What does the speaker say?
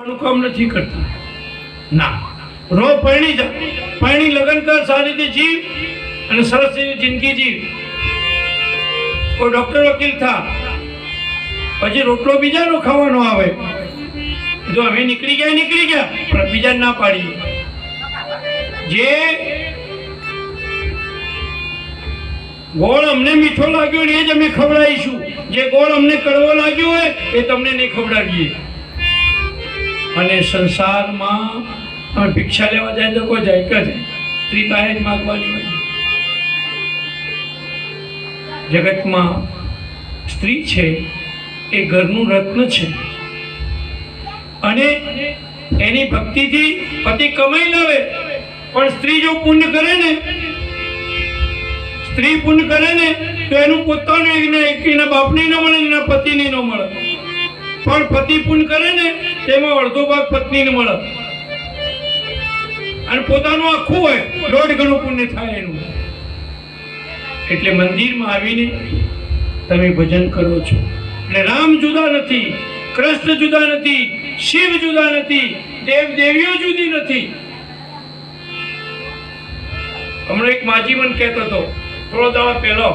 કામ નથી કરતા ના રો પરણી જા પરણી લગન કર સારી રીતે જીવ અને સરસ રીતે જિંદગી જીવ કોઈ ડોક્ટર વકીલ થા પછી રોટલો બીજાનો ખાવાનો આવે જો અમે નીકળી ગયા પણ બીજા ના પાડીએ જે ગોળ અમને મીઠો લાગ્યો ને એ જ અમે ખવડાવીશું જે ગોળ અમને કડવો લાગ્યો હોય એ તમને નહીં ખવડાવીએ અને સંસારમાં અમે ભિક્ષા લેવા જાય તો કોઈ જાય કે સ્ત્રી પાસે જ માગવાની હોય જગતમાં સ્ત્રી છે એ ઘરનું રત્ન છે અને એની ભક્તિથી પતિ કમાઈ લાવે પણ સ્ત્રી જો પુણ્ય કરે ને સ્ત્રી પુણ્ય કરે ને તો એનું પોતાનું એના બાપને ન મળે એના પતિને ન મળે પણ પતિ પુણ્ય કરે ને તેમાં અડધો ભાગ પત્નીને મળે અને પોતાનું આખું હોય 1.5 ગણું પુણ્ય થાય એનું એટલે મંદિરમાં આવીને તમે ભજન કરો છો એટલે રામ જુદા નથી, કૃષ્ણ જુદા નથી, શિવ જુદા નથી, દેવ દેવીઓ જુદી નથી. હમણાં એક માજી મને કહેતો હતો થોડો દાડા પહેલો